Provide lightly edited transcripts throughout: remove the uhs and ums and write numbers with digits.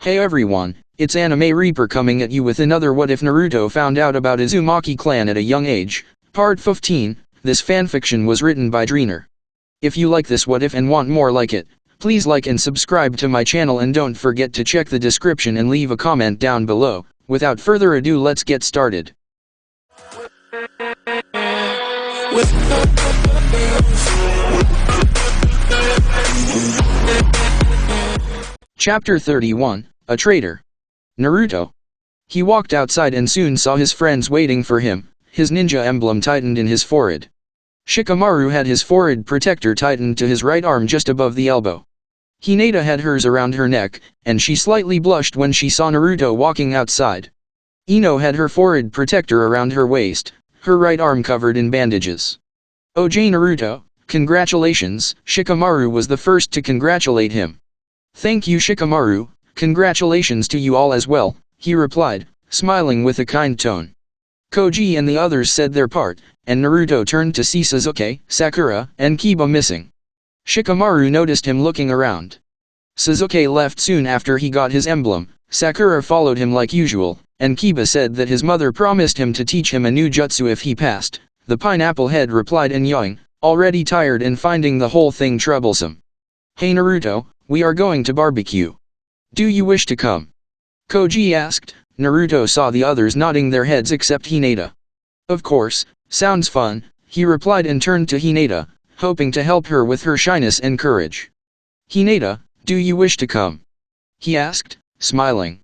Hey everyone, it's Anime Reaper coming at you with another What If Naruto Found Out About Uzumaki Clan at a Young Age, Part 15. This fanfiction was written by Jonin. If you like this what if and want more like it, please like and subscribe to my channel and don't forget to check the description and leave a comment down below. Without further ado, let's get started. Chapter 31, A Traitor. Naruto. He walked outside and soon saw his friends waiting for him, his ninja emblem tightened in his forehead. Shikamaru had his forehead protector tightened to his right arm just above the elbow. Hinata had hers around her neck, and she slightly blushed when she saw Naruto walking outside. Ino had her forehead protector around her waist, her right arm covered in bandages. "OJ Naruto, congratulations." Shikamaru was the first to congratulate him. "Thank you Shikamaru, congratulations to you all as well," he replied, smiling with a kind tone. Koji and the others said their part, and Naruto turned to see Sasuke, Sakura, and Kiba missing. Shikamaru noticed him looking around. Sasuke left soon after he got his emblem, Sakura followed him like usual, and Kiba said that his mother promised him to teach him a new jutsu if he passed. The pineapple head replied in yawning, already tired and finding the whole thing troublesome. "Hey Naruto, we are going to barbecue. Do you wish to come?" Koji asked. Naruto saw the others nodding their heads except Hinata. "Of course, sounds fun," he replied and turned to Hinata, hoping to help her with her shyness and courage. "Hinata, do you wish to come?" he asked, smiling.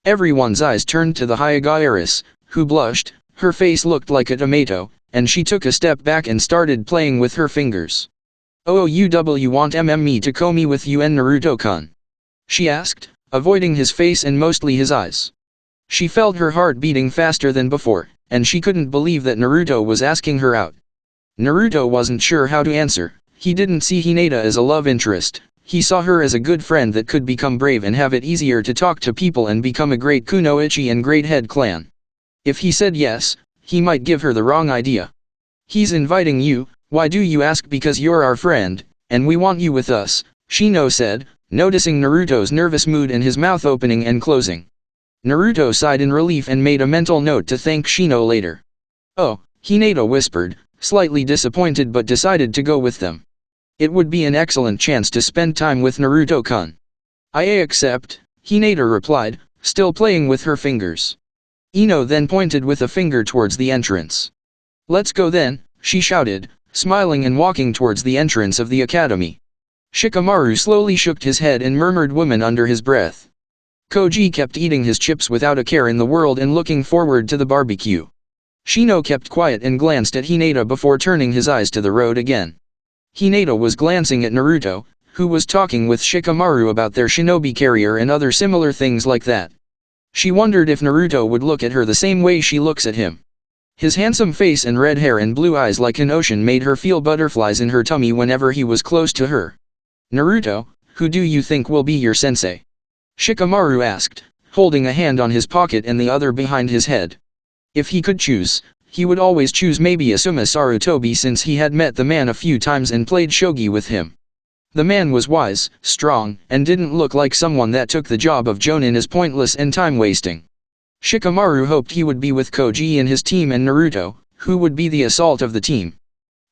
Everyone's eyes turned to the Hyuga heiress, who blushed, her face looked like a tomato, and she took a step back and started playing with her fingers. "OOUW want me to komi with you and Naruto-kun?" she asked, avoiding his face and mostly his eyes. She felt her heart beating faster than before, and she couldn't believe that Naruto was asking her out. Naruto wasn't sure how to answer. He didn't see Hinata as a love interest. He saw her as a good friend that could become brave and have it easier to talk to people and become a great kunoichi and great head clan. If he said yes, he might give her the wrong idea. "He's inviting you, why do you ask? Because you're our friend, and we want you with us," Shino said, noticing Naruto's nervous mood and his mouth opening and closing. Naruto sighed in relief and made a mental note to thank Shino later. "Oh," Hinata whispered, slightly disappointed but decided to go with them. It would be an excellent chance to spend time with Naruto-kun. "I accept," Hinata replied, still playing with her fingers. Ino then pointed with a finger towards the entrance. "Let's go then," she shouted, smiling and walking towards the entrance of the academy. Shikamaru slowly shook his head and murmured "woman" under his breath. Koji kept eating his chips without a care in the world and looking forward to the barbecue. Shino kept quiet and glanced at Hinata before turning his eyes to the road again. Hinata was glancing at Naruto, who was talking with Shikamaru about their shinobi carrier and other similar things like that. She wondered if Naruto would look at her the same way she looks at him. His handsome face and red hair and blue eyes like an ocean made her feel butterflies in her tummy whenever he was close to her. "Naruto, who do you think will be your sensei?" Shikamaru asked, holding a hand on his pocket and the other behind his head. If he could choose, he would always choose maybe Asuma Sarutobi since he had met the man a few times and played shogi with him. The man was wise, strong, and didn't look like someone that took the job of Jonin as pointless and time-wasting. Shikamaru hoped he would be with Koji and his team and Naruto, who would be the assault of the team.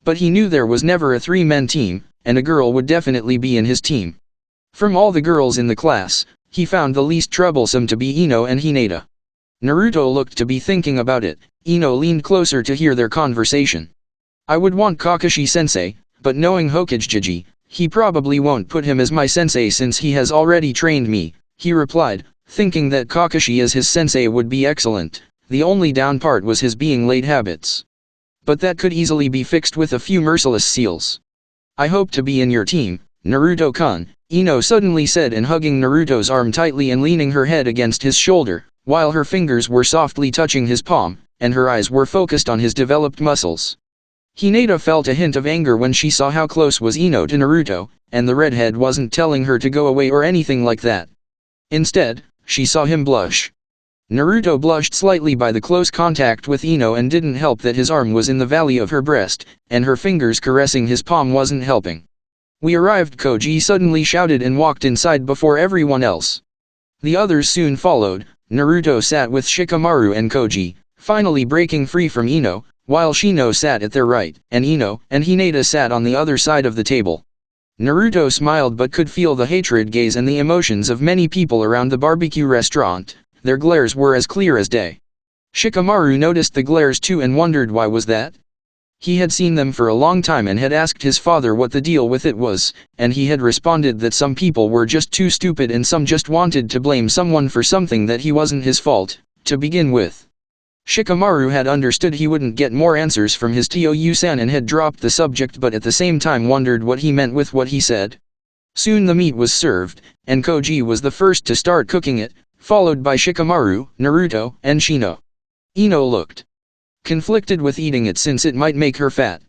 But he knew there was never a three-man team, and a girl would definitely be in his team. From all the girls in the class, he found the least troublesome to be Ino and Hinata. Naruto looked to be thinking about it. Ino leaned closer to hear their conversation. "I would want Kakashi-sensei, but knowing Hokage, he probably won't put him as my sensei since he has already trained me," he replied, thinking that Kakashi as his sensei would be excellent. The only down part was his being late habits. But that could easily be fixed with a few merciless seals. "I hope to be in your team, Naruto-kun," Ino suddenly said, and hugging Naruto's arm tightly and leaning her head against his shoulder, while her fingers were softly touching his palm, and her eyes were focused on his developed muscles. Hinata felt a hint of anger when she saw how close was Ino to Naruto, and the redhead wasn't telling her to go away or anything like that. Instead, she saw him blush. Naruto blushed slightly by the close contact with Ino and didn't help that his arm was in the valley of her breast, and her fingers caressing his palm wasn't helping. "We arrived," Koji suddenly shouted and walked inside before everyone else. The others soon followed. Naruto sat with Shikamaru and Koji, finally breaking free from Ino, while Shino sat at their right, and Ino and Hinata sat on the other side of the table. Naruto smiled but could feel the hatred gaze and the emotions of many people around the barbecue restaurant. Their glares were as clear as day. Shikamaru noticed the glares too and wondered why was that? He had seen them for a long time and had asked his father what the deal with it was, and he had responded that some people were just too stupid and some just wanted to blame someone for something that he wasn't his fault, to begin with. Shikamaru had understood he wouldn't get more answers from his Tou-san and had dropped the subject but at the same time wondered what he meant with what he said. Soon the meat was served, and Koji was the first to start cooking it, followed by Shikamaru, Naruto, and Shino. Ino looked conflicted with eating it since it might make her fat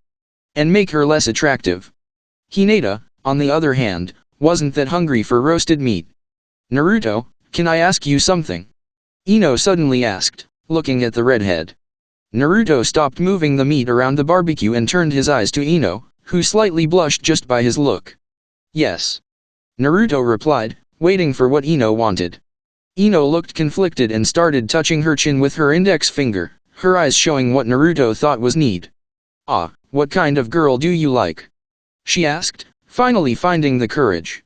and make her less attractive. Hinata, on the other hand, wasn't that hungry for roasted meat. Naruto, can I ask you something? Ino suddenly asked, looking at the redhead. Naruto stopped moving the meat around the barbecue and turned his eyes to Ino, who slightly blushed just by his look. Yes. Naruto replied, waiting for what Ino wanted. Ino looked conflicted and started touching her chin with her index finger, her eyes showing what Naruto thought was need. Ah, what kind of girl do you like? She asked, finally finding the courage.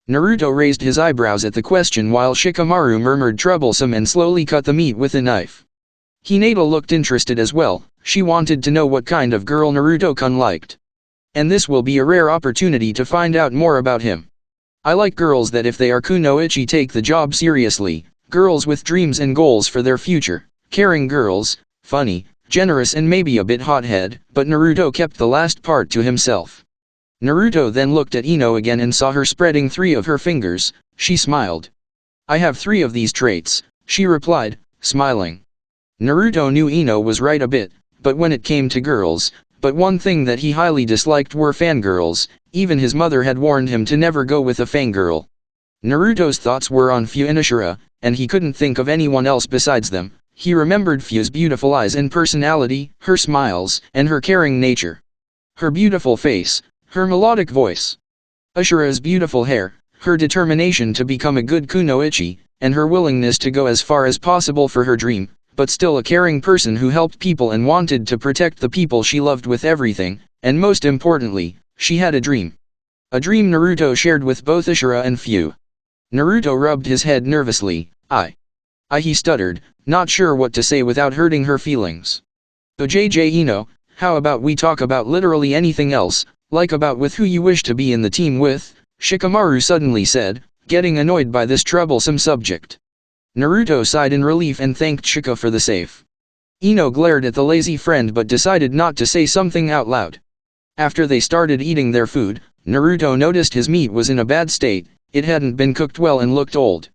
Naruto raised his eyebrows at the question while Shikamaru murmured troublesome and slowly cut the meat with a knife. Hinata looked interested as well, she wanted to know what kind of girl Naruto-kun liked. And this will be a rare opportunity to find out more about him. I like girls that if they are kunoichi take the job seriously, girls with dreams and goals for their future, caring girls, funny, generous and maybe a bit hothead, but Naruto kept the last part to himself. Naruto then looked at Ino again and saw her spreading 3 of her fingers. She smiled. I have 3 of these traits, she replied, smiling. Naruto knew Ino was right a bit, but when it came to girls, but one thing that he highly disliked were fangirls. Even his mother had warned him to never go with a fangirl. Naruto's thoughts were on Fu and Ashura, and he couldn't think of anyone else besides them. He remembered Fu's beautiful eyes and personality, her smiles, and her caring nature. Her beautiful face, her melodic voice. Ashura's beautiful hair, her determination to become a good kunoichi, and her willingness to go as far as possible for her dream, but still a caring person who helped people and wanted to protect the people she loved with everything, and most importantly, she had a dream. A dream Naruto shared with both Ashura and Fu. Naruto rubbed his head nervously. He stuttered, not sure what to say without hurting her feelings. JJ Ino, how about we talk about literally anything else, like about with who you wish to be in the team with, Shikamaru suddenly said, getting annoyed by this troublesome subject. Naruto sighed in relief and thanked Shika for the save. Ino glared at the lazy friend but decided not to say something out loud. After they started eating their food, Naruto noticed his meat was in a bad state, it hadn't been cooked well and looked old.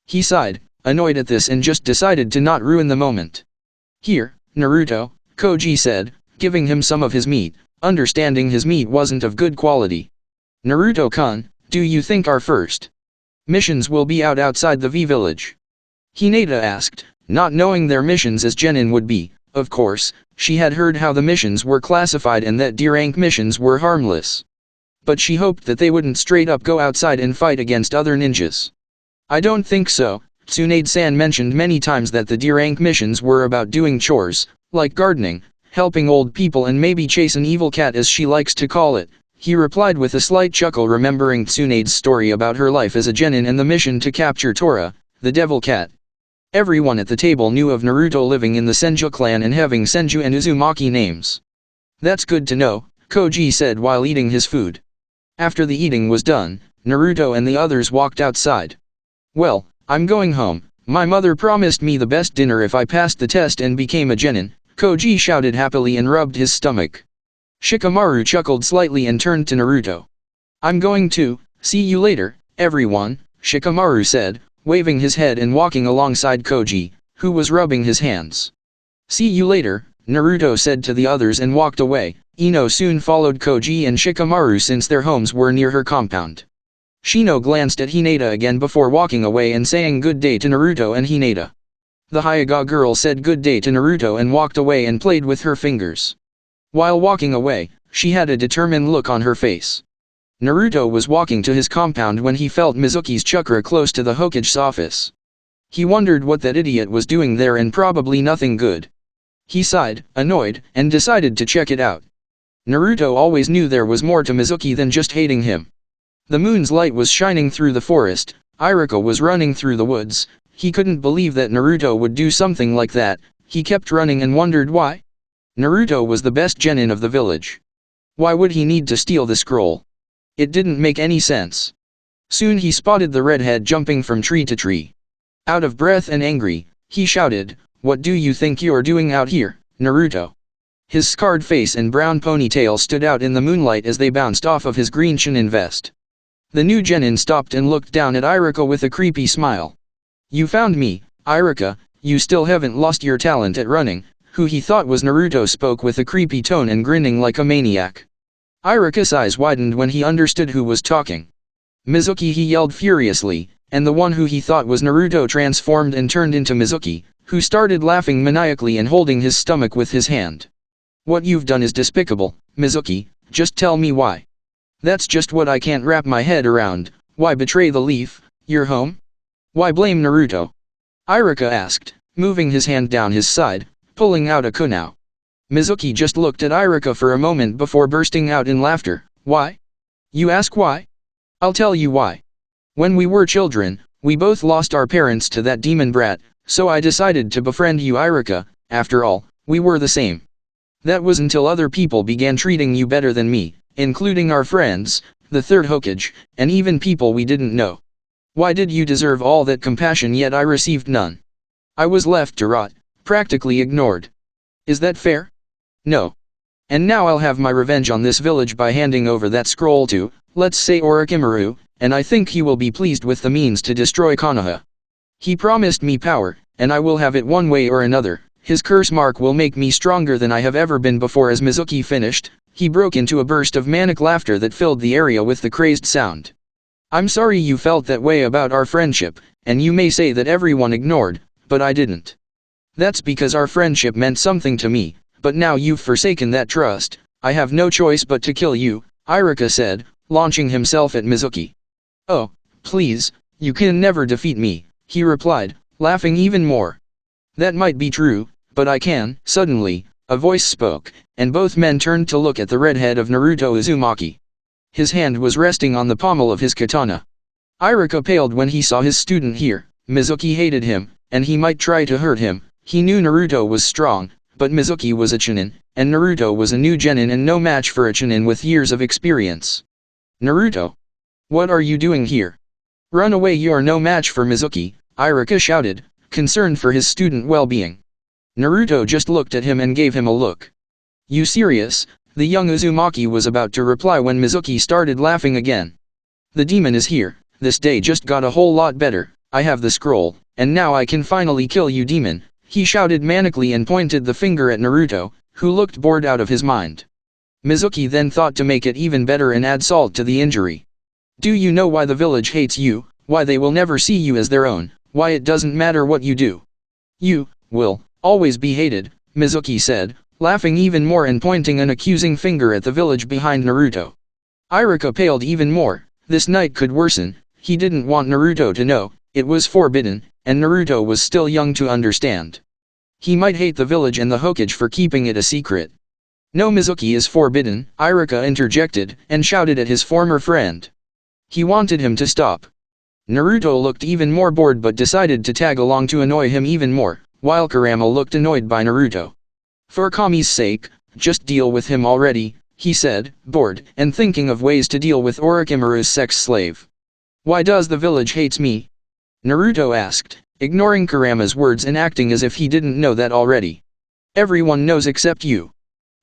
He sighed, annoyed at this and just decided to not ruin the moment. Here, Naruto, Koji said, giving him some of his meat, understanding his meat wasn't of good quality. Naruto-kun, do you think our first missions will be outside the V-village? Hinata asked, not knowing their missions as Jonin would be. Of course, she had heard how the missions were classified and that D-rank missions were harmless. But she hoped that they wouldn't straight up go outside and fight against other ninjas. I don't think so. Tsunade-san mentioned many times that the D-rank missions were about doing chores, like gardening, helping old people and maybe chase an evil cat as she likes to call it. He replied with a slight chuckle remembering Tsunade's story about her life as a genin and the mission to capture Tora, the devil cat. Everyone at the table knew of Naruto living in the Senju clan and having Senju and Uzumaki names. That's good to know, Koji said while eating his food. After the eating was done, Naruto and the others walked outside. Well, I'm going home. My mother promised me the best dinner if I passed the test and became a genin, Koji shouted happily and rubbed his stomach. Shikamaru chuckled slightly and turned to Naruto. I'm going to, see you later, everyone, Shikamaru said, waving his head and walking alongside Koji, who was rubbing his hands. See you later, Naruto said to the others and walked away. Ino soon followed Koji and Shikamaru since their homes were near her compound. Shino glanced at Hinata again before walking away and saying good day to Naruto and Hinata. The Hyuga girl said good day to Naruto and walked away and played with her fingers. While walking away, she had a determined look on her face. Naruto was walking to his compound when he felt Mizuki's chakra close to the Hokage's office. He wondered what that idiot was doing there, and probably nothing good. He sighed, annoyed, and decided to check it out. Naruto always knew there was more to Mizuki than just hating him. The moon's light was shining through the forest, Iruka was running through the woods. He couldn't believe that Naruto would do something like that. He kept running and wondered why. Naruto was the best genin of the village. Why would he need to steal the scroll? It didn't make any sense. Soon he spotted the redhead jumping from tree to tree. Out of breath and angry, he shouted, "What do you think you're doing out here, Naruto?" His scarred face and brown ponytail stood out in the moonlight as they bounced off of his green Chunin vest. The new genin stopped and looked down at Iruka with a creepy smile. "You found me, Iruka, you still haven't lost your talent at running," who he thought was Naruto spoke with a creepy tone and grinning like a maniac. Iruka's eyes widened when he understood who was talking. "Mizuki!" he yelled furiously, and the one who he thought was Naruto transformed and turned into Mizuki, who started laughing maniacally and holding his stomach with his hand. "What you've done is despicable, Mizuki, just tell me why." "That's just what I can't wrap my head around. Why betray the leaf, your home? Why blame Naruto?" Iruka asked, moving his hand down his side, pulling out a kunai. Mizuki just looked at Iruka for a moment before bursting out in laughter. "Why? You ask why? I'll tell you why. When we were children, we both lost our parents to that demon brat, so I decided to befriend you, Iruka. After all, we were the same. That was until other people began treating you better than me, including our friends, the third Hokage, and even people we didn't know. Why did you deserve all that compassion yet I received none? I was left to rot, practically ignored. Is that fair? No. And now I'll have my revenge on this village by handing over that scroll to, let's say, Orochimaru, and I think he will be pleased with the means to destroy Konoha. He promised me power, and I will have it one way or another. His curse mark will make me stronger than I have ever been before." As Mizuki finished, he broke into a burst of manic laughter that filled the area with the crazed sound. "I'm sorry you felt that way about our friendship, and you may say that everyone ignored, but I didn't. That's because our friendship meant something to me, but now you've forsaken that trust, I have no choice but to kill you," Iruka said, launching himself at Mizuki. "Oh, please, you can never defeat me," he replied, laughing even more. "That might be true, but I can." Suddenly, a voice spoke, and both men turned to look at the redhead of Naruto, Uzumaki. His hand was resting on the pommel of his katana. Iruka paled when he saw his student here. Mizuki hated him, and he might try to hurt him. He knew Naruto was strong, but Mizuki was a Chunin, and Naruto was a new genin and no match for a Chunin with years of experience. "Naruto! What are you doing here? Run away, you're no match for Mizuki," Iruka shouted, concerned for his student well-being. Naruto just looked at him and gave him a look. "You serious?" the young Uzumaki was about to reply when Mizuki started laughing again. "The demon is here, this day just got a whole lot better, I have the scroll, and now I can finally kill you, demon," he shouted manically and pointed the finger at Naruto, who looked bored out of his mind. Mizuki then thought to make it even better and add salt to the injury. "Do you know why the village hates you, why they will never see you as their own, why it doesn't matter what you do? You will always be hated," Mizuki said, laughing even more and pointing an accusing finger at the village behind Naruto. Iruka paled even more. This night could worsen. He didn't want Naruto to know, it was forbidden, and Naruto was still young to understand. He might hate the village and the Hokage for keeping it a secret. "No, Mizuki is forbidden," Iruka interjected, and shouted at his former friend. He wanted him to stop. Naruto looked even more bored but decided to tag along to annoy him even more, while Kurama looked annoyed by Naruto. "For Kami's sake, just deal with him already," he said, bored, and thinking of ways to deal with Orochimaru's sex slave. "Why does the village hates me?" Naruto asked, ignoring Kurama's words and acting as if he didn't know that already. "Everyone knows except you.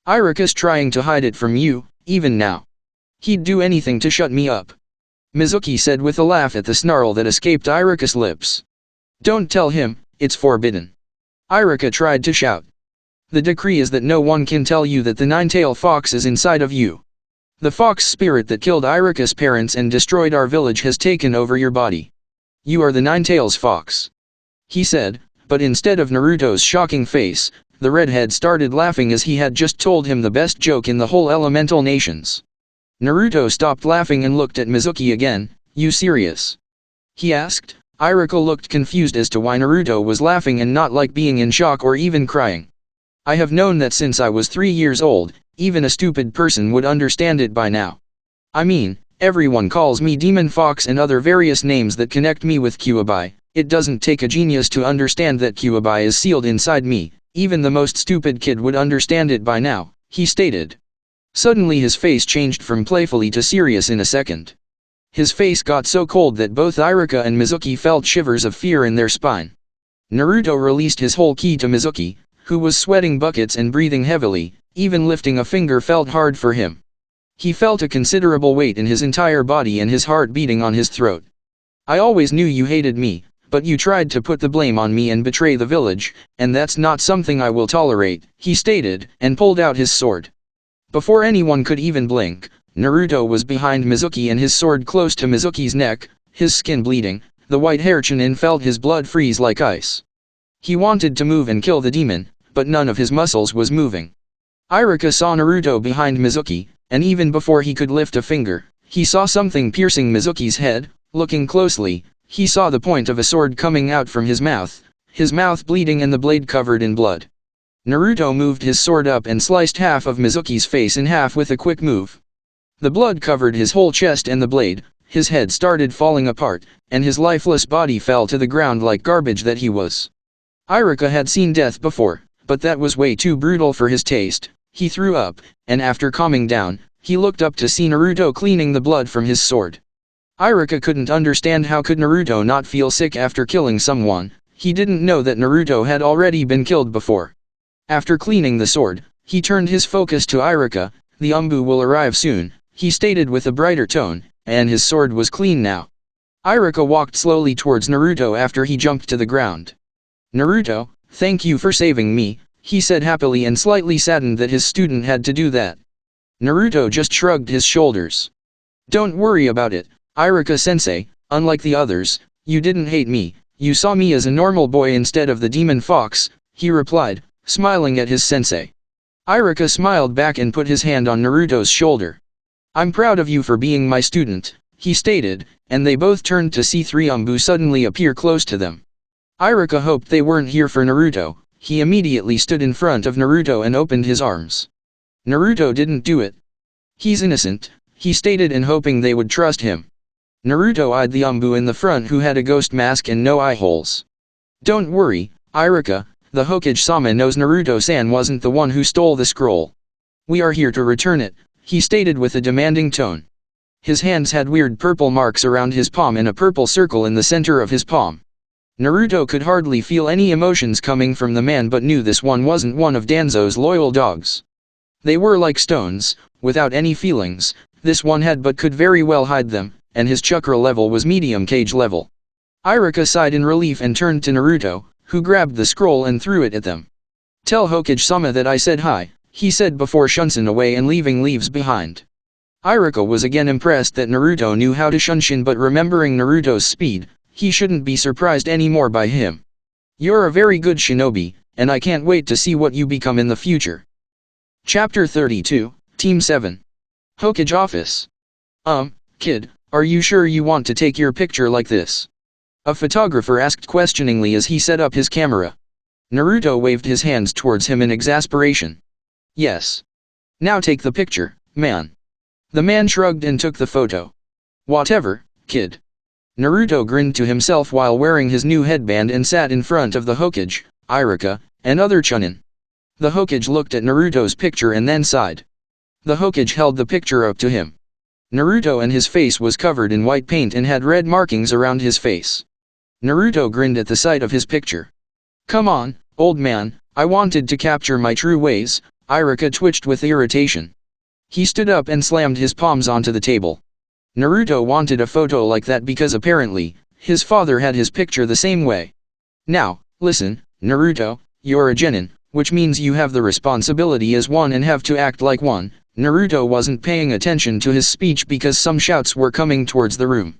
Iruka's trying to hide it from you, even now. He'd do anything to shut me up," Mizuki said with a laugh at the snarl that escaped Iruka's lips. "Don't tell him, it's forbidden." Iruka tried to shout. "The decree is that no one can tell you that the nine-tailed fox is inside of you. The fox spirit that killed Iruka's parents and destroyed our village has taken over your body. You are the nine-tailed fox," he said, but instead of Naruto's shocking face, the redhead started laughing as he had just told him the best joke in the whole elemental nations. Naruto stopped laughing and looked at Mizuki again. "You serious?" he asked, Iruka looked confused as to why Naruto was laughing and not like being in shock or even crying. I have known that since I was 3 years old, even a stupid person would understand it by now. I mean, everyone calls me Demon Fox and other various names that connect me with Kyuubi. It doesn't take a genius to understand that Kyuubi is sealed inside me, even the most stupid kid would understand it by now, he stated. Suddenly his face changed from playfully to serious in a second. His face got so cold that both Iruka and Mizuki felt shivers of fear in their spine. Naruto released his whole ki to Mizuki, who was sweating buckets and breathing heavily, even lifting a finger felt hard for him. He felt a considerable weight in his entire body and his heart beating on his throat. I always knew you hated me, but you tried to put the blame on me and betray the village, and that's not something I will tolerate, he stated, and pulled out his sword. Before anyone could even blink, Naruto was behind Mizuki and his sword close to Mizuki's neck, his skin bleeding, the white-haired Jonin felt his blood freeze like ice. He wanted to move and kill the demon, but none of his muscles was moving. Iruka saw Naruto behind Mizuki, and even before he could lift a finger, he saw something piercing Mizuki's head. Looking closely, he saw the point of a sword coming out from his mouth bleeding and the blade covered in blood. Naruto moved his sword up and sliced half of Mizuki's face in half with a quick move. The blood covered his whole chest and the blade, his head started falling apart, and his lifeless body fell to the ground like garbage that he was. Iruka had seen death before, but that was way too brutal for his taste. He threw up, and after calming down, he looked up to see Naruto cleaning the blood from his sword. Iruka couldn't understand how could Naruto not feel sick after killing someone. He didn't know that Naruto had already been killed before. After cleaning the sword, he turned his focus to Iruka. The Umbu will arrive soon, he stated with a brighter tone, and his sword was clean now. Iruka walked slowly towards Naruto after he jumped to the ground. Naruto, thank you for saving me, he said happily and slightly saddened that his student had to do that. Naruto just shrugged his shoulders. Don't worry about it, Iruka-sensei, unlike the others, you didn't hate me, you saw me as a normal boy instead of the demon fox, he replied, smiling at his sensei. Iruka smiled back and put his hand on Naruto's shoulder. I'm proud of you for being my student, he stated, and they both turned to see 3 Umbu suddenly appear close to them. Iruka hoped they weren't here for Naruto. He immediately stood in front of Naruto and opened his arms. Naruto didn't do it. He's innocent, he stated, and hoping they would trust him. Naruto eyed the Umbu in the front who had a ghost mask and no eye holes. Don't worry, Iruka, the Hokage-sama knows Naruto-san wasn't the one who stole the scroll. We are here to return it, he stated with a demanding tone. His hands had weird purple marks around his palm and a purple circle in the center of his palm. Naruto could hardly feel any emotions coming from the man but knew this one wasn't one of Danzo's loyal dogs. They were like stones, without any feelings. This one had but could very well hide them, and his chakra level was medium cage level. Iruka sighed in relief and turned to Naruto, who grabbed the scroll and threw it at them. Tell Hokage-sama that I said hi, he said before shunshin away and leaving leaves behind. Iruka was again impressed that Naruto knew how to shunshin, but remembering Naruto's speed, he shouldn't be surprised anymore by him. You're a very good shinobi, and I can't wait to see what you become in the future. Chapter 32, Team 7. Hokage Office. Kid, are you sure you want to take your picture like this? A photographer asked questioningly as he set up his camera. Naruto waved his hands towards him in exasperation. Yes. Now take the picture, man. The man shrugged and took the photo. Whatever, kid. Naruto grinned to himself while wearing his new headband and sat in front of the Hokage, Iruka, and other Chunin. The Hokage looked at Naruto's picture and then sighed. The Hokage held the picture up to him. Naruto and his face was covered in white paint and had red markings around his face. Naruto grinned at the sight of his picture. Come on, old man, I wanted to capture my true ways, Iruka twitched with irritation. He stood up and slammed his palms onto the table. Naruto wanted a photo like that because apparently, his father had his picture the same way. Now, listen, Naruto, you're a genin, which means you have the responsibility as one and have to act like one. Naruto wasn't paying attention to his speech because some shouts were coming towards the room.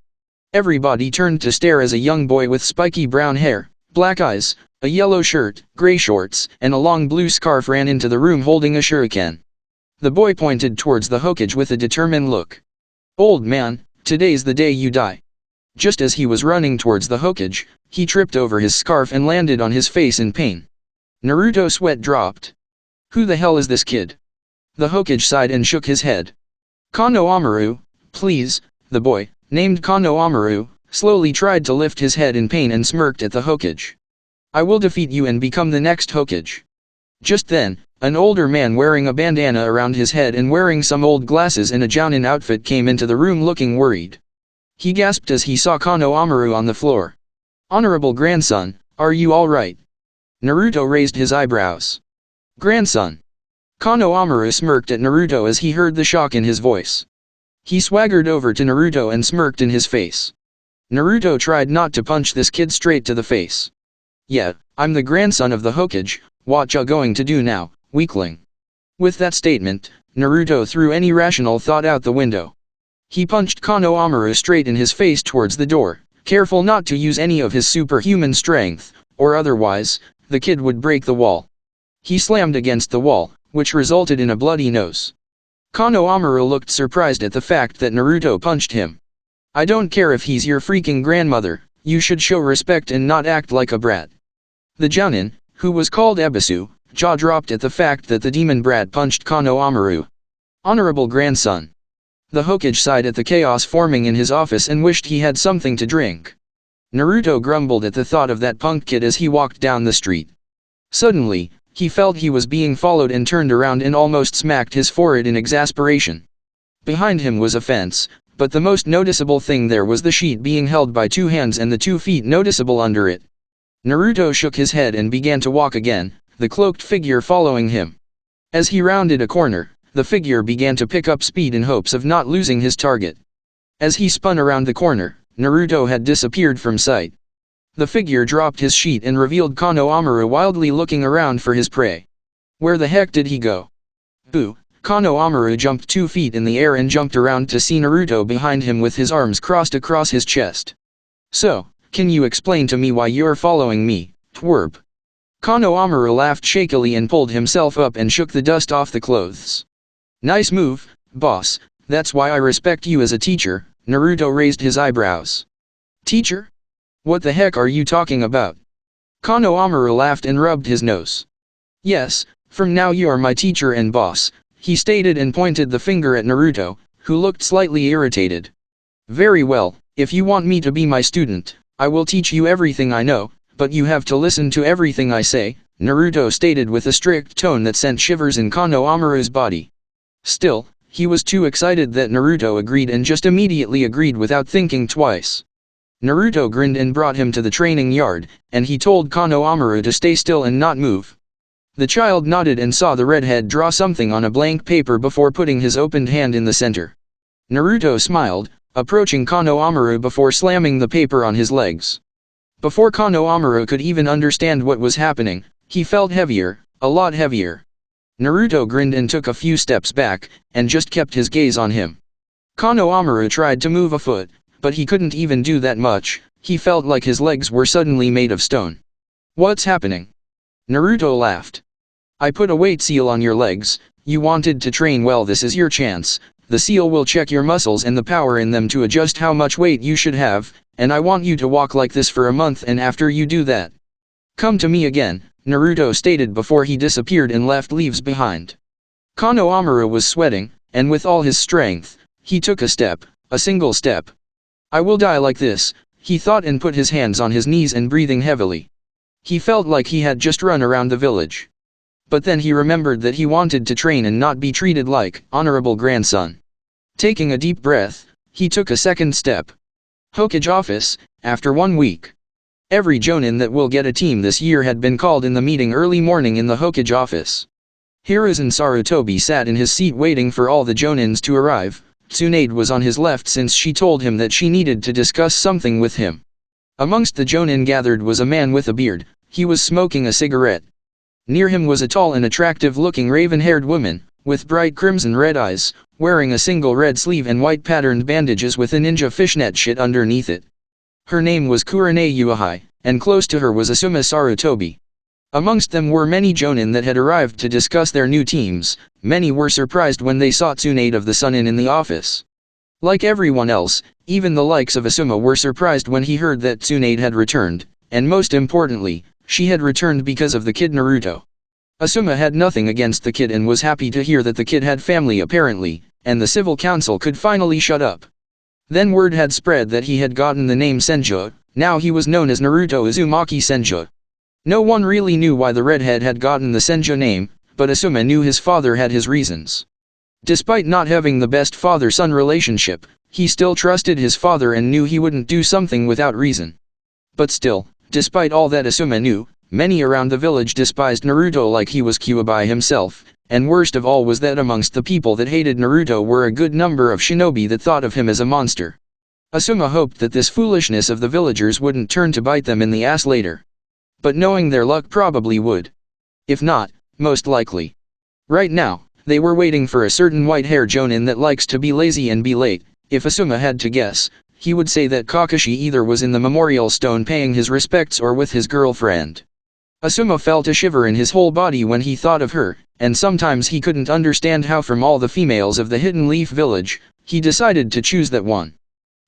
Everybody turned to stare as a young boy with spiky brown hair, black eyes, a yellow shirt, gray shorts, and a long blue scarf ran into the room holding a shuriken. The boy pointed towards the Hokage with a determined look. Old man, today's the day you die. Just as he was running towards the Hokage, he tripped over his scarf and landed on his face in pain. Naruto's sweat dropped. Who the hell is this kid? The Hokage sighed and shook his head. Konohamaru, please. The boy, named Konohamaru, slowly tried to lift his head in pain and smirked at the Hokage. I will defeat you and become the next Hokage. Just then, an older man wearing a bandana around his head and wearing some old glasses and a Jonin outfit came into the room looking worried. He gasped as he saw Konohamaru on the floor. Honorable grandson, are you alright? Naruto raised his eyebrows. Grandson. Konohamaru smirked at Naruto as he heard the shock in his voice. He swaggered over to Naruto and smirked in his face. Naruto tried not to punch this kid straight to the face. Yeah, I'm the grandson of the Hokage, what ya going to do now, weakling? With that statement, Naruto threw any rational thought out the window. He punched Konohamaru straight in his face towards the door, careful not to use any of his superhuman strength, or otherwise, the kid would break the wall. He slammed against the wall, which resulted in a bloody nose. Konohamaru looked surprised at the fact that Naruto punched him. I don't care if he's your freaking grandmother, you should show respect and not act like a brat. The Jonin, who was called Ebisu, jaw dropped at the fact that the demon brat punched Konohamaru. Honorable grandson. The Hokage sighed at the chaos forming in his office and wished he had something to drink. Naruto grumbled at the thought of that punk kid as he walked down the street. Suddenly, he felt he was being followed and turned around and almost smacked his forehead in exasperation. Behind him was a fence, but the most noticeable thing there was the sheet being held by 2 hands and the 2 feet noticeable under it. Naruto shook his head and began to walk again, the cloaked figure following him. As he rounded a corner, the figure began to pick up speed in hopes of not losing his target. As he spun around the corner, Naruto had disappeared from sight. The figure dropped his sheet and revealed Konohamaru wildly looking around for his prey. Where the heck did he go? Boo! Konohamaru jumped 2 feet in the air and jumped around to see Naruto behind him with his arms crossed across his chest. So, can you explain to me why you're following me, twerp? Konohamaru laughed shakily and pulled himself up and shook the dust off the clothes. Nice move, boss, that's why I respect you as a teacher. Naruto raised his eyebrows. Teacher? What the heck are you talking about? Konohamaru laughed and rubbed his nose. Yes, from now you are my teacher and boss, he stated and pointed the finger at Naruto, who looked slightly irritated. Very well, if you want me to be my student, I will teach you everything I know, but you have to listen to everything I say, Naruto stated with a strict tone that sent shivers in Konohamaru's body. Still, he was too excited that Naruto agreed and just immediately agreed without thinking twice. Naruto grinned and brought him to the training yard, and he told Konohamaru to stay still and not move. The child nodded and saw the redhead draw something on a blank paper before putting his opened hand in the center. Naruto smiled, approaching Konohamaru before slamming the paper on his legs. Before Konohamaru could even understand what was happening, he felt heavier, a lot heavier. Naruto grinned and took a few steps back, and just kept his gaze on him. Konohamaru tried to move a foot, but he couldn't even do that much, he felt like his legs were suddenly made of stone. What's happening? Naruto laughed. I put a weight seal on your legs, you wanted to train well, this is your chance. The seal will check your muscles and the power in them to adjust how much weight you should have, and I want you to walk like this for a month, and after you do that, come to me again, Naruto stated before he disappeared and left leaves behind. Konohamaru was sweating, and with all his strength, he took a single step. I will die like this, he thought, and put his hands on his knees and breathing heavily. He felt like he had just run around the village. But then he remembered that he wanted to train and not be treated like honorable grandson. Taking a deep breath, he took a second step. Hokage office, after 1 week. Every Jonin that will get a team this year had been called in the meeting early morning in the Hokage office. Hiruzen Sarutobi sat in his seat waiting for all the Jonins to arrive. Tsunade was on his left since she told him that she needed to discuss something with him. Amongst the Jonin gathered was a man with a beard, he was smoking a cigarette. Near him was a tall and attractive-looking raven-haired woman, with bright crimson-red eyes, wearing a single red sleeve and white patterned bandages with a ninja fishnet shit underneath it. Her name was Kurane Uehai, and close to her was Asuma Sarutobi. Amongst them were many Jonin that had arrived to discuss their new teams. Many were surprised when they saw Tsunade of the Sunin in the office. Like everyone else, even the likes of Asuma were surprised when he heard that Tsunade had returned, and most importantly, she had returned because of the kid Naruto. Asuma had nothing against the kid and was happy to hear that the kid had family apparently, and the civil council could finally shut up. Then word had spread that he had gotten the name Senju. Now he was known as Naruto Uzumaki Senju. No one really knew why the redhead had gotten the Senju name, but Asuma knew his father had his reasons. Despite not having the best father-son relationship, he still trusted his father and knew he wouldn't do something without reason. But still, despite all that Asuma knew, many around the village despised Naruto like he was Kyuubi himself, and worst of all was that amongst the people that hated Naruto were a good number of shinobi that thought of him as a monster. Asuma hoped that this foolishness of the villagers wouldn't turn to bite them in the ass later. But knowing their luck probably would. If not, most likely. Right now, they were waiting for a certain white-haired Jonin that likes to be lazy and be late. If Asuma had to guess, he would say that Kakashi either was in the memorial stone paying his respects or with his girlfriend. Asuma felt a shiver in his whole body when he thought of her, and sometimes he couldn't understand how from all the females of the Hidden Leaf Village, he decided to choose that one.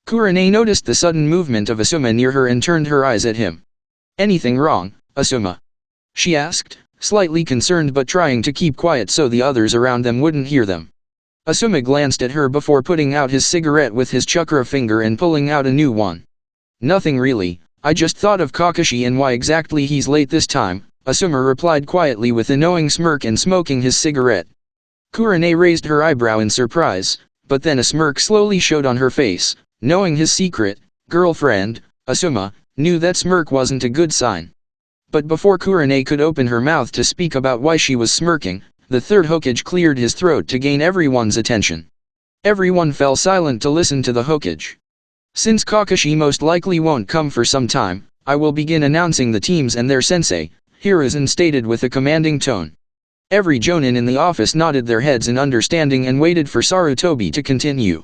Kurane noticed the sudden movement of Asuma near her and turned her eyes at him. "Anything wrong, Asuma?" she asked, slightly concerned but trying to keep quiet so the others around them wouldn't hear them. Asuma glanced at her before putting out his cigarette with his chakra finger and pulling out a new one. "Nothing really, I just thought of Kakashi and why exactly he's late this time," Asuma replied quietly with a knowing smirk and smoking his cigarette. Kurane raised her eyebrow in surprise, but then a smirk slowly showed on her face. Knowing his secret, girlfriend, Asuma, knew that smirk wasn't a good sign. But before Kurane could open her mouth to speak about why she was smirking, the third Hokage cleared his throat to gain everyone's attention. Everyone fell silent to listen to the Hokage. "Since Kakashi most likely won't come for some time, I will begin announcing the teams and their sensei," Hiruzen stated with a commanding tone. Every Jonin in the office nodded their heads in understanding and waited for Sarutobi to continue.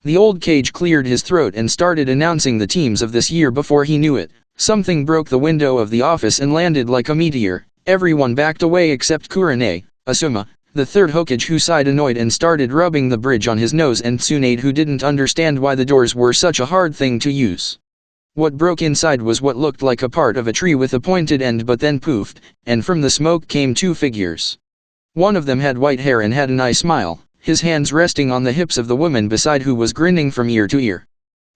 The old Kage cleared his throat and started announcing the teams of this year. Before he knew it, something broke the window of the office and landed like a meteor. Everyone backed away except Kurane, Asuma, the third Hokage who sighed annoyed and started rubbing the bridge on his nose, and Tsunade who didn't understand why the doors were such a hard thing to use. What broke inside was what looked like a part of a tree with a pointed end, but then poofed, and from the smoke came two figures. One of them had white hair and had an eye smile, his hands resting on the hips of the woman beside who was grinning from ear to ear.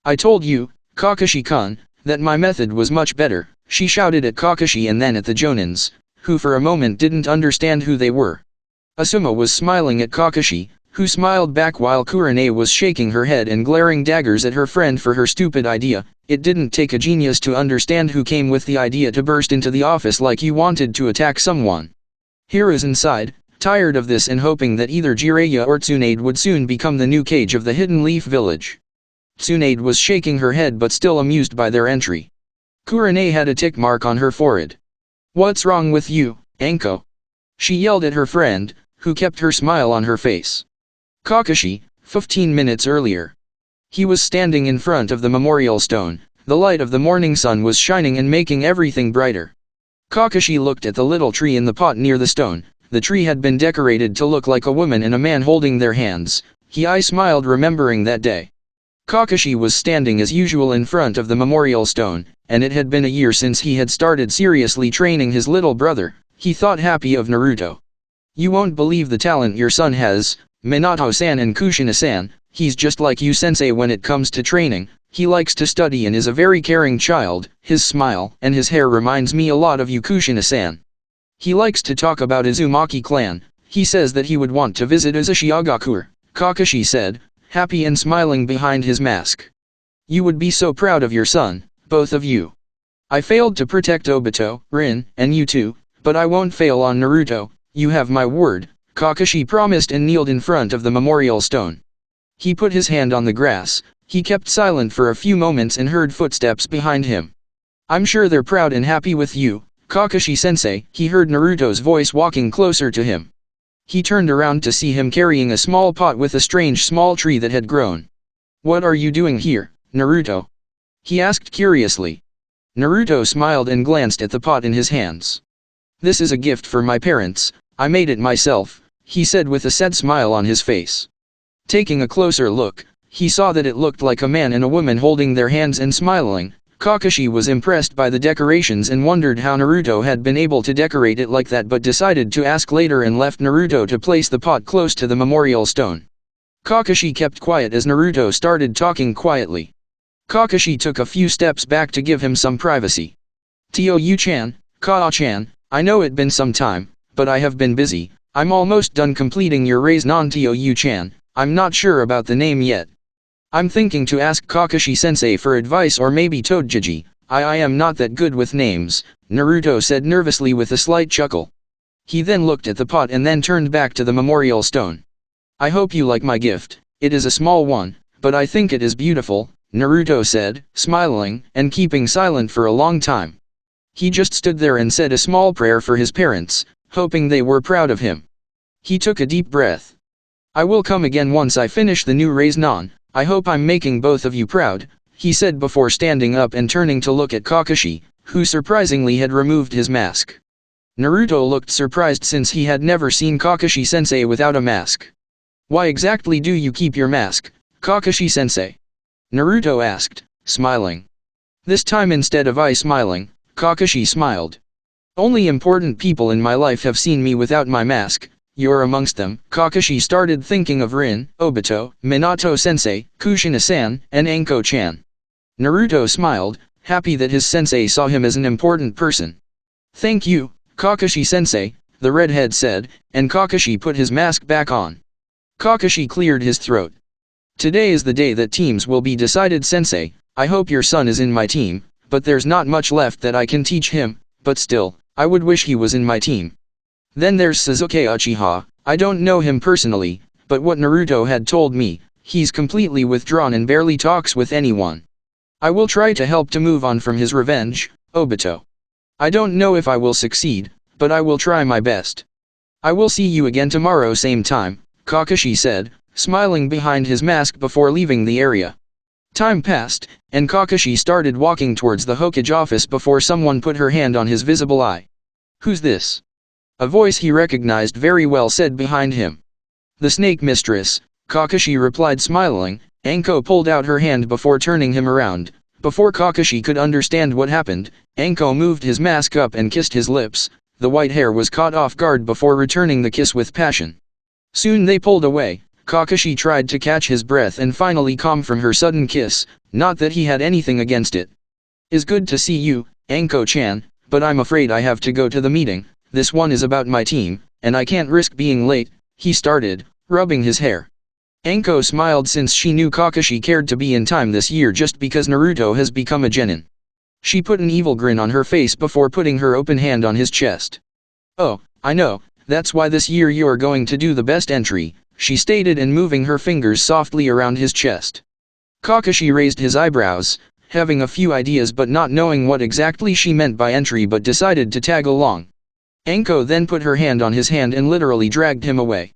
"I told you, Kakashi-kun, that my method was much better," she shouted at Kakashi and then at the Jonins, who for a moment didn't understand who they were. Asuma was smiling at Kakashi, who smiled back while Kurane was shaking her head and glaring daggers at her friend for her stupid idea. It didn't take a genius to understand who came with the idea to burst into the office like you wanted to attack someone. Hiruzen sighed, tired of this and hoping that either Jiraiya or Tsunade would soon become the new Kage of the Hidden Leaf Village. Tsunade was shaking her head but still amused by their entry. Kurane had a tick mark on her forehead. "What's wrong with you, Anko?" she yelled at her friend, who kept her smile on her face. Kakashi, 15 minutes earlier. He was standing in front of the memorial stone. The light of the morning sun was shining and making everything brighter. Kakashi looked at the little tree in the pot near the stone. The tree had been decorated to look like a woman and a man holding their hands. He smiled remembering that day. Kakashi was standing as usual in front of the memorial stone, and it had been a year since he had started seriously training his little brother. He thought happy of Naruto. "You won't believe the talent your son has, Minato-san and Kushina-san. He's just like you sensei when it comes to training. He likes to study and is a very caring child. His smile and his hair reminds me a lot of you, Kushina-san. He likes to talk about Uzumaki clan. He says that he would want to visit Uzashigakure," Kakashi said, happy and smiling behind his mask. "You would be so proud of your son, both of you. I failed to protect Obito, Rin, and you too, but I won't fail on Naruto. You have my word," Kakashi promised and kneeled in front of the memorial stone. He put his hand on the grass. He kept silent for a few moments and heard footsteps behind him. "I'm sure they're proud and happy with you, Kakashi-sensei." He heard Naruto's voice walking closer to him. He turned around to see him carrying a small pot with a strange small tree that had grown. "What are you doing here, Naruto?" he asked curiously. Naruto smiled and glanced at the pot in his hands. "This is a gift for my parents. I made it myself," he said with a sad smile on his face. Taking a closer look, he saw that it looked like a man and a woman holding their hands and smiling. Kakashi was impressed by the decorations and wondered how Naruto had been able to decorate it like that, but decided to ask later and left Naruto to place the pot close to the memorial stone. Kakashi kept quiet as Naruto started talking quietly. Kakashi took a few steps back to give him some privacy. "Tio-yu-chan, Kaa-chan, I know it's been some time, but I have been busy. I'm almost done completing your raise non Tio-yu-chan, I'm not sure about the name yet. I'm thinking to ask Kakashi-sensei for advice or maybe Toadjiji. I am not that good with names," Naruto said nervously with a slight chuckle. He then looked at the pot and then turned back to the memorial stone. "I hope you like my gift. It is a small one, but I think it is beautiful," Naruto said, smiling and keeping silent for a long time. He just stood there and said a small prayer for his parents, hoping they were proud of him. He took a deep breath. "I will come again once I finish the new raise non. I hope I'm making both of you proud," he said before standing up and turning to look at Kakashi, who surprisingly had removed his mask. Naruto looked surprised since he had never seen Kakashi-sensei without a mask. "Why exactly do you keep your mask, Kakashi-sensei?" Naruto asked, smiling. This time instead of smiling, Kakashi smiled. "Only important people in my life have seen me without my mask. You're amongst them." Kakashi started thinking of Rin, Obito, Minato-sensei, Kushina-san, and Anko-chan. Naruto smiled, happy that his sensei saw him as an important person. "Thank you, Kakashi-sensei," the redhead said, and Kakashi put his mask back on. Kakashi cleared his throat. "Today is the day that teams will be decided, sensei. I hope your son is in my team, but there's not much left that I can teach him, but still, I would wish he was in my team. Then there's Sasuke Uchiha. I don't know him personally, but what Naruto had told me, he's completely withdrawn and barely talks with anyone. I will try to help to move on from his revenge, Obito. I don't know if I will succeed, but I will try my best. I will see you again tomorrow same time," Kakashi said, smiling behind his mask before leaving the area. Time passed, and Kakashi started walking towards the Hokage office before someone put her hand on his visible eye. "Who's this?" A voice he recognized very well said behind him. "The Snake Mistress," Kakashi replied smiling. Anko pulled out her hand before turning him around. Before Kakashi could understand what happened, Anko moved his mask up and kissed his lips. The white hair was caught off guard before returning the kiss with passion. Soon they pulled away. Kakashi tried to catch his breath and finally calm from her sudden kiss, not that he had anything against it. "It's good to see you, Anko-chan, but I'm afraid I have to go to the meeting. This one is about my team, and I can't risk being late," he started, rubbing his hair. Anko smiled since she knew Kakashi cared to be in time this year just because Naruto has become a genin. She put an evil grin on her face before putting her open hand on his chest. "Oh, I know, that's why this year you're going to do the best entry," she stated and moving her fingers softly around his chest. Kakashi raised his eyebrows, having a few ideas but not knowing what exactly she meant by entry, but decided to tag along. Anko then put her hand on his hand and literally dragged him away.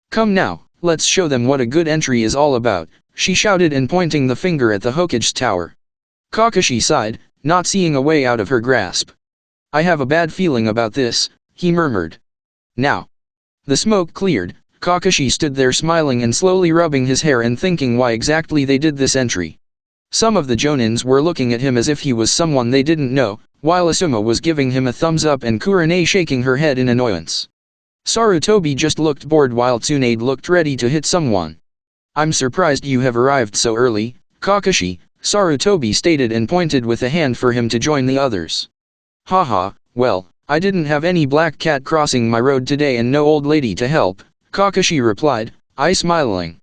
"Come now, let's show them what a good entry is all about," she shouted and pointing the finger at the Hokage's tower. Kakashi sighed, not seeing a way out of her grasp. "I have a bad feeling about this," he murmured. Now. The smoke cleared. Kakashi stood there smiling and slowly rubbing his hair and thinking why exactly they did this entry. Some of the Jonins were looking at him as if he was someone they didn't know, while Asuma was giving him a thumbs up and Kurane shaking her head in annoyance. Sarutobi just looked bored while Tsunade looked ready to hit someone. "I'm surprised you have arrived so early, Kakashi," Sarutobi stated and pointed with a hand for him to join the others. "Haha, well, I didn't have any black cat crossing my road today and no old lady to help," Kakashi replied, smiling.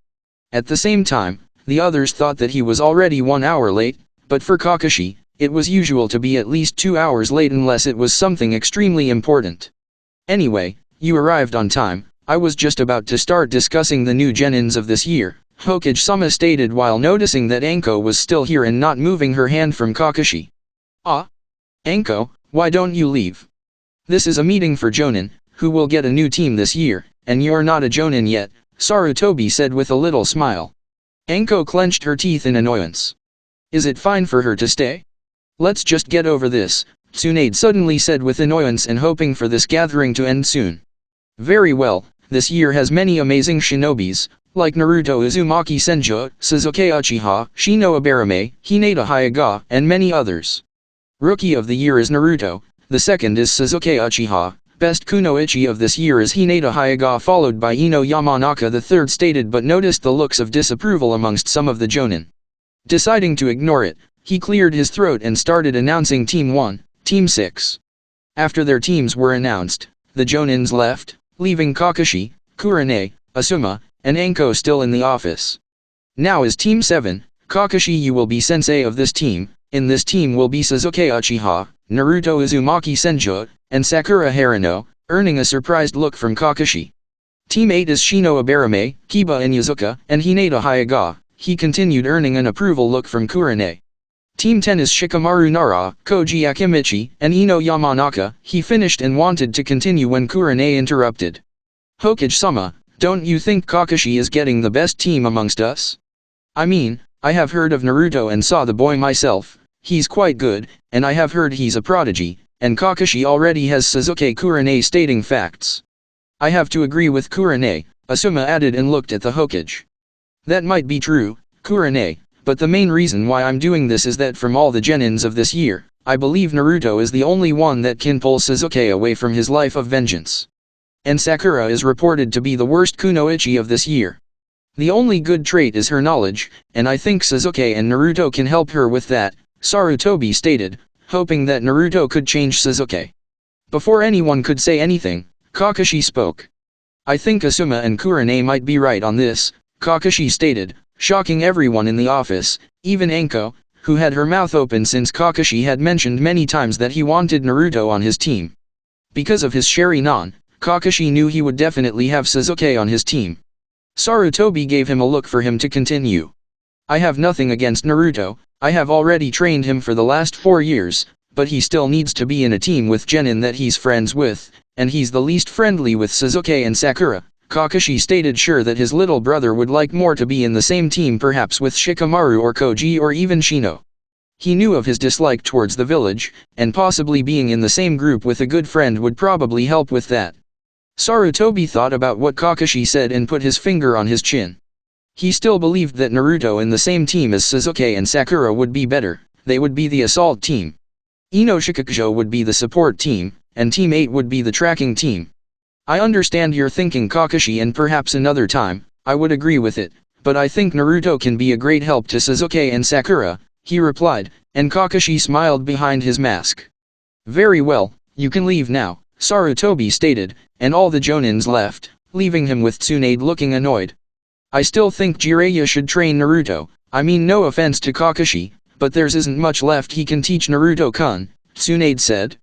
At the same time, the others thought that he was already 1 hour late, but for Kakashi, it was usual to be at least 2 hours late unless it was something extremely important. "Anyway, you arrived on time. I was just about to start discussing the new genins of this year," Hokage-sama stated while noticing that Anko was still here and not moving her hand from Kakashi. "Ah? Anko, why don't you leave? This is a meeting for Jonin, who will get a new team this year, and you're not a Jonin yet," Sarutobi said with a little smile. Anko clenched her teeth in annoyance. "Is it fine for her to stay? Let's just get over this," Tsunade suddenly said with annoyance and hoping for this gathering to end soon. "Very well, this year has many amazing shinobis, like Naruto Uzumaki Senju, Sasuke Uchiha, Shino Abarame, Hinata Hyuga, and many others. Rookie of the Year is Naruto, the second is Sasuke Uchiha, best kunoichi of this year is Hinata Hyuga, followed by Ino Yamanaka. The third stated but noticed the looks of disapproval amongst some of the Jonin. Deciding to ignore it, he cleared his throat and started announcing Team 1, Team 6. After their teams were announced, the Jonins left, leaving Kakashi, Kurane, Asuma, and Anko still in the office. Now is Team 7, Kakashi. You will be sensei of this team. In this team will be Sasuke Uchiha, Naruto Uzumaki Senju, and Sakura Haruno, earning a surprised look from Kakashi. Team 8 is Shino Abarame, Kiba Inuzuka, and Hinata Hyuga. He continued, earning an approval look from Kurane. Team 10 is Shikamaru Nara, Koji Akimichi, and Ino Yamanaka. He finished and wanted to continue when Kurane interrupted. Hokage-sama, don't you think Kakashi is getting the best team amongst us? I mean, I have heard of Naruto and saw the boy myself. He's quite good, and I have heard he's a prodigy, and Kakashi already has Sasuke. Kurane stating facts. I have to agree with Kurane, Asuma added and looked at the Hokage. That might be true, Kurane, but the main reason why I'm doing this is that from all the Genins of this year, I believe Naruto is the only one that can pull Sasuke away from his life of vengeance. And Sakura is reported to be the worst kunoichi of this year. The only good trait is her knowledge, and I think Sasuke and Naruto can help her with that, Sarutobi stated, hoping that Naruto could change Sasuke. Before anyone could say anything, Kakashi spoke. I think Asuma and Kurane might be right on this, Kakashi stated, shocking everyone in the office, even Anko, who had her mouth open since Kakashi had mentioned many times that he wanted Naruto on his team. Because of his Sharingan, Kakashi knew he would definitely have Sasuke on his team. Sarutobi gave him a look for him to continue. I have nothing against Naruto, I have already trained him for the last 4 years, but he still needs to be in a team with Genin that he's friends with, and he's the least friendly with Sasuke and Sakura. Kakashi stated sure that his little brother would like more to be in the same team, perhaps with Shikamaru or Koji or even Shino. He knew of his dislike towards the village, and possibly being in the same group with a good friend would probably help with that. Sarutobi thought about what Kakashi said and put his finger on his chin. He still believed that Naruto in the same team as Sasuke and Sakura would be better. They would be the assault team. Ino Shikakujo would be the support team, and Team 8 would be the tracking team. I understand your thinking, Kakashi, and perhaps another time, I would agree with it, but I think Naruto can be a great help to Sasuke and Sakura, he replied, and Kakashi smiled behind his mask. Very well, you can leave now, Sarutobi stated, and all the Jonins left, leaving him with Tsunade looking annoyed. I still think Jiraiya should train Naruto. I mean, no offense to Kakashi, but there's isn't much left he can teach Naruto-kun, Tsunade said.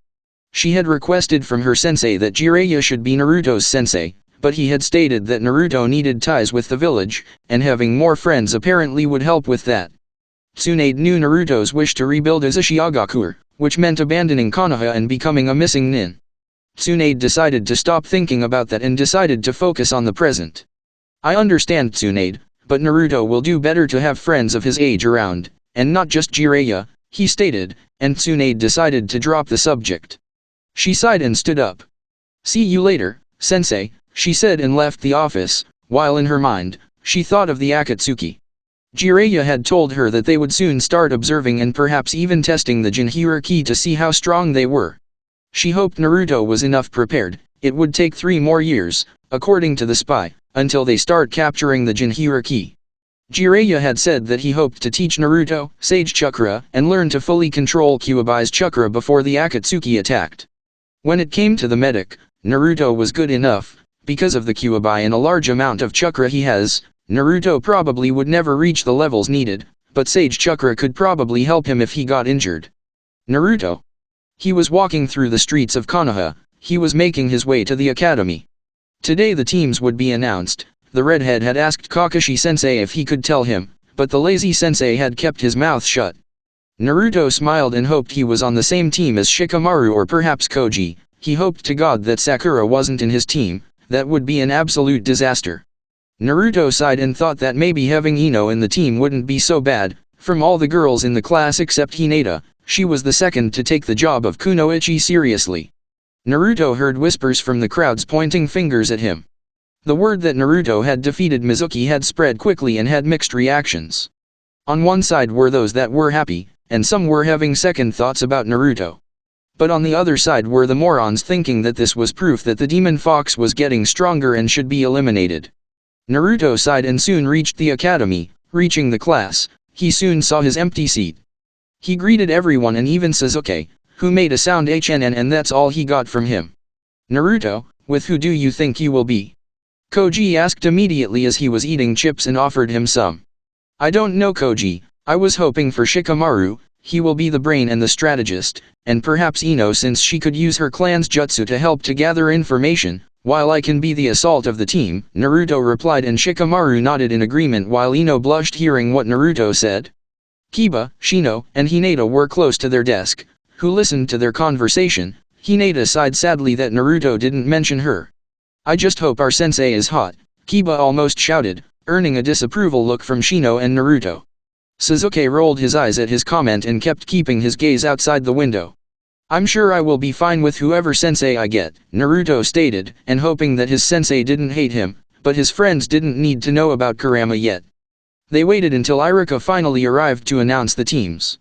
She had requested from her sensei that Jiraiya should be Naruto's sensei, but he had stated that Naruto needed ties with the village, and having more friends apparently would help with that. Tsunade knew Naruto's wish to rebuild Uzumaki, which meant abandoning Konoha and becoming a missing nin. Tsunade decided to stop thinking about that and decided to focus on the present. I understand, Tsunade, but Naruto will do better to have friends of his age around, and not just Jiraiya, he stated, and Tsunade decided to drop the subject. She sighed and stood up. See you later, sensei, she said and left the office, while in her mind, she thought of the Akatsuki. Jiraiya had told her that they would soon start observing and perhaps even testing the Jinchuriki to see how strong they were. She hoped Naruto was enough prepared. It would take 3 more years, according to the spy, until they start capturing the Jinchuriki. Jiraiya had said that he hoped to teach Naruto Sage Chakra and learn to fully control Kyuubi's chakra before the Akatsuki attacked. When it came to the medic, Naruto was good enough. Because of the Kyuubi and a large amount of chakra he has, Naruto probably would never reach the levels needed, but Sage Chakra could probably help him if he got injured. Naruto. He was walking through the streets of Konoha. He was making his way to the academy. Today the teams would be announced. The redhead had asked Kakashi-sensei if he could tell him, but the lazy sensei had kept his mouth shut. Naruto smiled and hoped he was on the same team as Shikamaru or perhaps Koji. He hoped to God that Sakura wasn't in his team. That would be an absolute disaster. Naruto sighed and thought that maybe having Ino in the team wouldn't be so bad. From all the girls in the class except Hinata, she was the second to take the job of kunoichi seriously. Naruto heard whispers from the crowds pointing fingers at him. The word that Naruto had defeated Mizuki had spread quickly and had mixed reactions. On one side were those that were happy, and some were having second thoughts about Naruto. But on the other side were the morons thinking that this was proof that the demon fox was getting stronger and should be eliminated. Naruto sighed and soon reached the academy. Reaching the class, he soon saw his empty seat. He greeted everyone and even Sasuke, who made a sound HNN, and that's all he got from him. "Naruto, with who do you think you will be?" Koji asked immediately as he was eating chips and offered him some. "I don't know, Koji. I was hoping for Shikamaru. He will be the brain and the strategist, and perhaps Ino, since she could use her clan's jutsu to help to gather information, while I can be the assault of the team," Naruto replied, and Shikamaru nodded in agreement while Ino blushed hearing what Naruto said. Kiba, Shino, and Hinata were close to their desk, who listened to their conversation. Hinata sighed sadly that Naruto didn't mention her. "I just hope our sensei is hot," Kiba almost shouted, earning a disapproval look from Shino and Naruto. Sasuke rolled his eyes at his comment and kept keeping his gaze outside the window. "I'm sure I will be fine with whoever sensei I get," Naruto stated, and hoping that his sensei didn't hate him, but his friends didn't need to know about Kurama yet. They waited until Iruka finally arrived to announce the teams.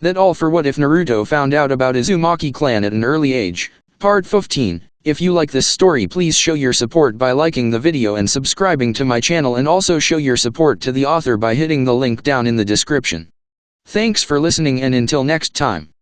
That all for What If Naruto Found Out About Uzumaki Clan at an Early Age, Part 15. If you like this story, please show your support by liking the video and subscribing to my channel, and also show your support to the author by hitting the link down in the description. Thanks for listening, and until next time.